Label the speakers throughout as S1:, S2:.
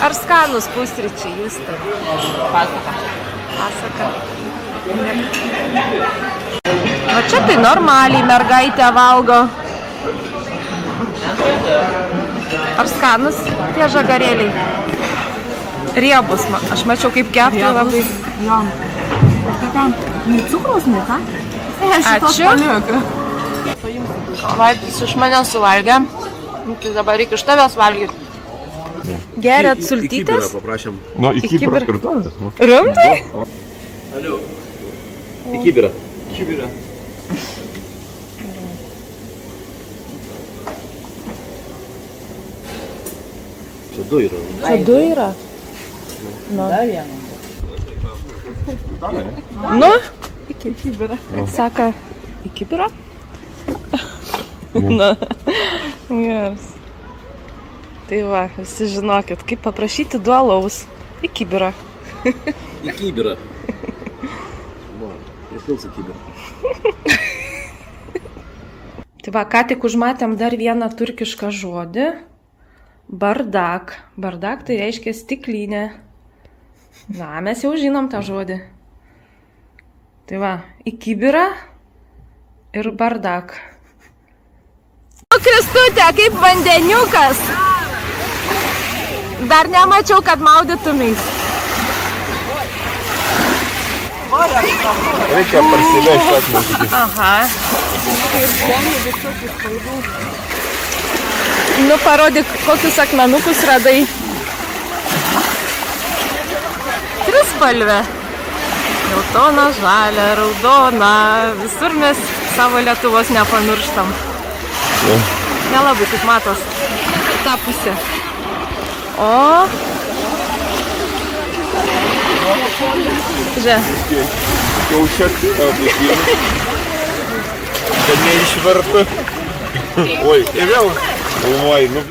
S1: Ar skanus pusryčiai jūs tai?
S2: Pasaka.
S1: Pasaka. O čia tai normaliai mergaitė valgo. Ar skanus tie žagarėliai? Riebus. Aš mačiau kaip kepti labai.
S2: Jo. Nei cukraus, nei ką?
S1: Ačiū.
S2: Vaidas iš manęs suvalgė. Tai dabar reikia iš tavęs valgyti.
S1: Geriat sultytės?
S3: Paprašėm.
S4: Nu, į Kibirą kartuojas.
S1: Rimtai?
S3: Alio. Į Kibirą. Kibirą. Čia du yra.
S1: Čia du yra. Nu.
S2: Dar vieną.
S1: Nu? Iki Kibirą. Saka, į Kibirą? Nu. Geras. Tai va, visi žinokit, kaip paprašyti du alaus. Į Kibirą.
S3: Į Kibirą. Va, pripils į Kibirą.
S1: Tai va, ką tik užmatėm dar vieną turkišką žodį. Bardak. Bardak tai reiškia stiklinė. Na, mes jau žinom tą žodį. Tai va, į Kibirą ir bardak. O Kristutė, kaip vandeniukas. Dar nemačiau, kad maudytumės.
S4: Reikia parsivežti atmokyti.
S1: Aha. Nu, parodyk, kokius akmenukus radai. Trispalvė. Geltona, žalia, raudona. Visur mes savo Lietuvos nepamirštam. Nelabai, kaip matos, tą pusę. O. Žiūrėk.
S4: Jau šiek tiek. Kad neišvertų. Oi, ir vėl. Oi, nu.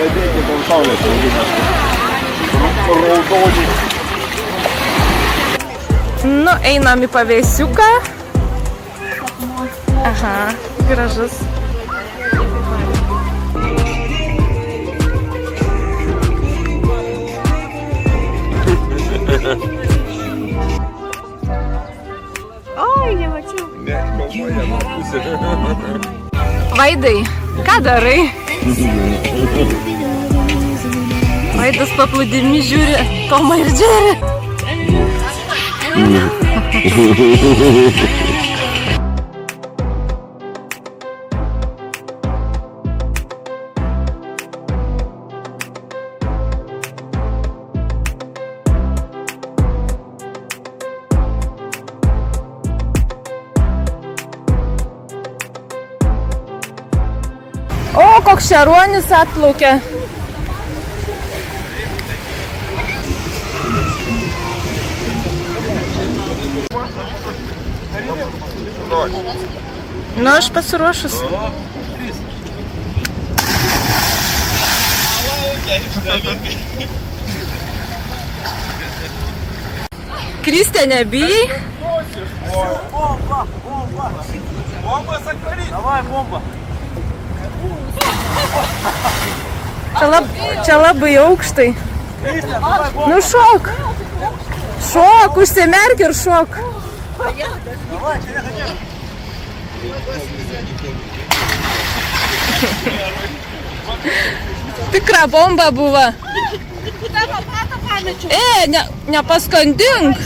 S4: Nedėkit ant saulės augimas. Raudonį.
S1: Nu, einam į pavėsiuką. Aha, gražus. Oi, nemačiau.
S4: Ne, galvoja, nuo pusė.
S1: Vaidai, ką darai? Vaidas paplūdimi žiūri Tomą ir Džerį. O, koks šaruonis atplaukė. Nu, aš pasiruošus. Kristė, nebijai?
S3: Bomba! Bomba, sakari! Davai, bomba!
S1: Čia labai aukštai. Nu, šok. Šok, užsimerk ir šok. Tikra bomba buvo. Nepaskandink.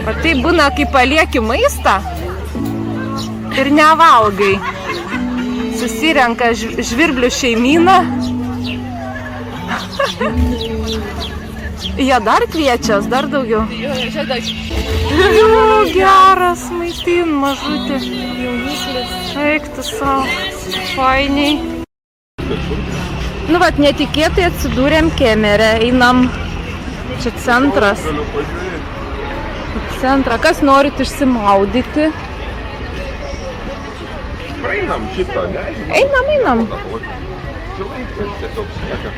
S1: O tai būna, kai palieki maistą ir nevalgai. Susirenka žvirblių šeimyną. Jie dar kviečias, dar daugiau. Geras maitin, mažutė. Eik tu savo. Fainiai. Nu vat, netikėtai atsidūrėm Kemerę. Einam čia centras.
S4: Galiu pažiūrėti.
S1: Centrą. Kas norit išsimaudyti?
S4: Praeinam šitą, ne?
S1: Einam.
S4: Šilaipės tiesiog sniega.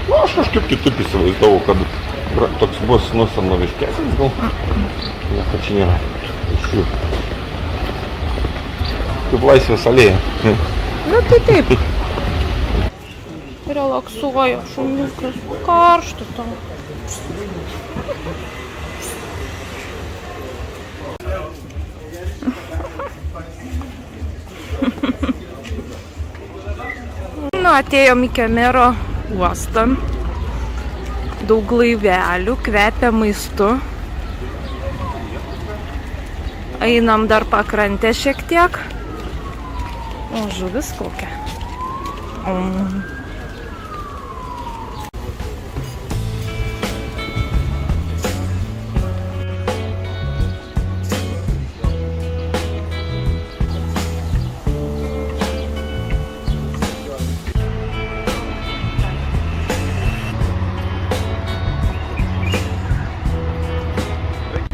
S4: Nu, aš kažkaip kitaip įsivaizdavau, kad toks bus senoviškesnis gal. Ne, kad čia nėra iš jų. Kaip Laisvės alėja.
S1: Nu tai taip. Relaksuoja šuniukas. Karšta tau. Nu, atėjom į Kemero uostą. Daug laivelių, kvepia maistu. Einam dar pakrantę šiek tiek. O, žuvis kokia.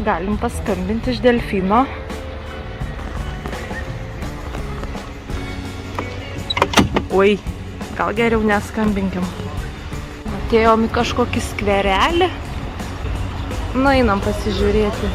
S1: Galim paskambinti iš delfino. Oi, gal geriau neskambinkim. Atėjom į kažkokį skverelį. Nu, einam pasižiūrėti.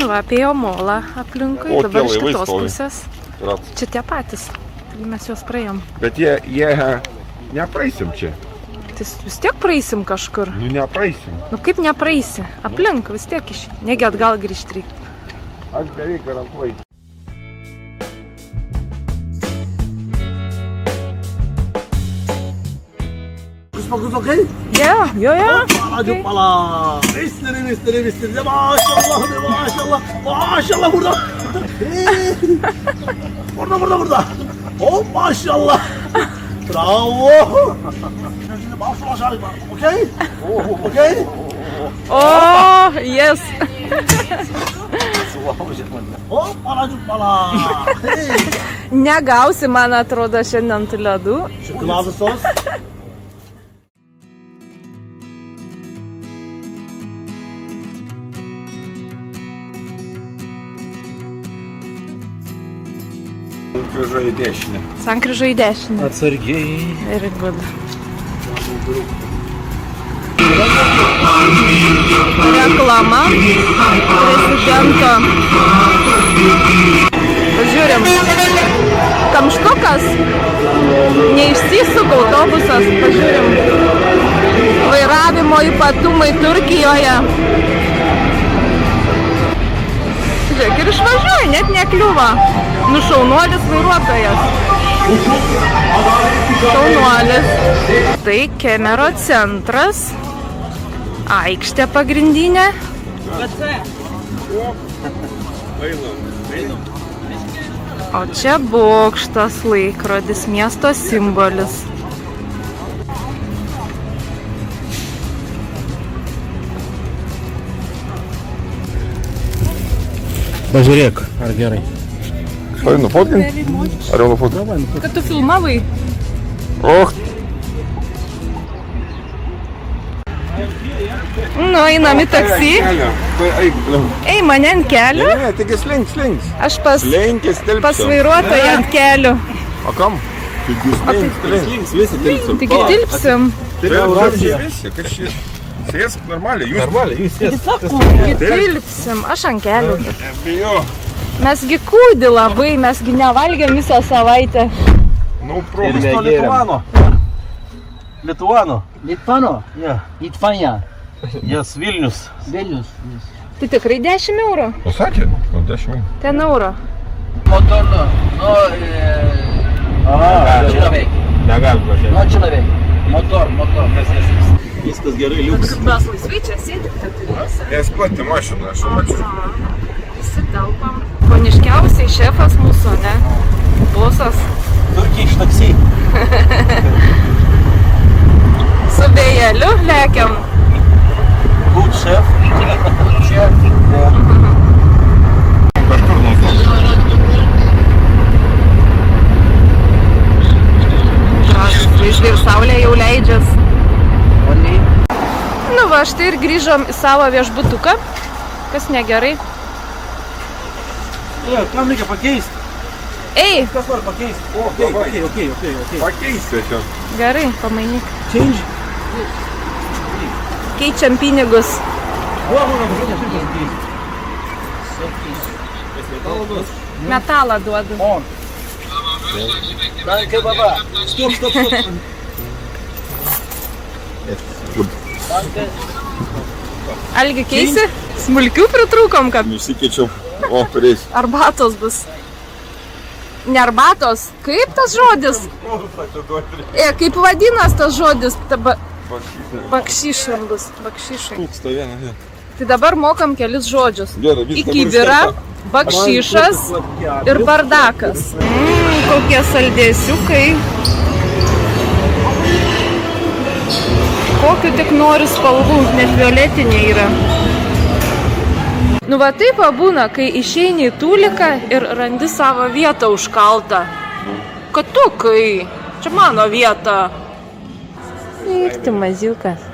S1: Nu, apėjo molą aplinkui,
S4: O,
S1: dabar
S4: tie
S1: iš
S4: laivai
S1: kitos
S4: stovi.
S1: pusės. Čia tie patys, tai mes juos praėjom.
S4: Bet jie nepraisim čia.
S1: Tai vis tiek praeisim kažkur.
S4: Nu, nepraisim.
S1: Nu kaip nepraeisi? Aplink vis tiek negi atgal grįžti reikia.
S4: Aš beveik garantuoju.
S3: Smokus okay?
S1: Jo.
S3: Hadi pala. Misteri. Maşallah burada. Burada. Oh maşallah. Bravo. Şimdi maşallah. Okay? Okay?
S1: O, yes.
S3: Oh pala.
S1: Negausi, man atrodo, šiandien tų ledų.
S3: Şokolade sos.
S4: Sankryža į dešinę.
S1: Sankryža į dešinę.
S3: Atsargiai.
S1: Very good. Reklama prezidento. Pažiūrim. Kamštukas. Neišsisuka autobusas. Pažiūrim. Vairavimo ypatumai Turkijoje. Žiūrėk, ir išvažiuoja, net nekliuva. Nu, šaunuolis vairuotojas. Šaunuolis. Tai Kemero centras. Aikštė pagrindinė. O čia bokštas, laikrodis, miesto simbolis.
S3: Pažiūrėk, ar gerai.
S4: Stai, nufotkint? Ar jau nufotkint?
S1: Kad tu filmavai?
S4: Och,
S1: Nu, einam į taksi. Ei, mane ant kelio.
S4: Ne, tik slinks.
S1: Aš pas vairuotoją ant kelio.
S4: O kam? Tik slinks. Visi tilpsim.
S1: Taigi tilpsim.
S4: Visi, kažkaip. Sėsk normaliai, jūs.
S1: Taigi tilpsim. Aš ant kelio.
S4: Bijo.
S1: Mesgi kūdi labai, mesgi nevalgėm visą savaitę.
S4: Nu, pro.
S3: Lituano.
S5: Yeah. Litvania.
S3: Yes, Vilnius.
S5: Vilnius.
S1: Tai tikrai 10 eurų.
S4: Pasakė? Nu, 10.
S1: Ten eurų.
S5: Motor no человек.
S4: Negali važiuoti.
S5: No человек. Motor.
S3: Viskas gerai, liuks.
S1: Mes laisvai čia sėdim, keturiese.
S4: Nes pati mašina, aš mačiau.
S1: Visi telpam. Poniškiausiai šefas mūsų, ne? Bosas.
S3: Turkish taksi.
S1: Su vėjeliu lekiam.
S3: Good chef. Chef.
S4: Kažkur nuo
S1: Žvaigždė ir saulė jau leidžias. Nu va, štai ir grįžom į savo viešbutuką. Kas negerai.
S3: Kam reikia pakeisti?
S1: Ei,
S3: Kas nori pakeisti? Okay.
S4: Pakeisi čia.
S1: gerai, pamainyk.
S3: Change.
S1: Keičiam pinigus. Metalą duodu.
S3: Danke, baba. Stop.
S1: Algi keisi? Smulkių pritrūkom, kad
S4: Nusikeičiau. O, prieis.
S1: arbatos bus. Ne arbatos. Kaip tas žodis? Kaip vadinas tas žodis? Bakšyšam bus. Bakšyšai.
S4: Tūksta vieną.
S1: Tai dabar mokam kelis žodžius.
S4: Gerai,
S1: Į kibirą, bakšyšas ir bardakas. Kokie saldėsiukai. Kokiu tik nori spalvų, net violetinė yra. Nu va taip būna, kai išeini į tūliką ir randi savo vietą užkaltą. Katukai, čia mano vieta. Ir tu maziukas.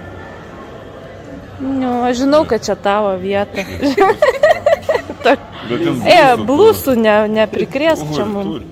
S1: Nu, aš žinau, kad čia tavo vieta. Blusų neprikrėsk čia mums.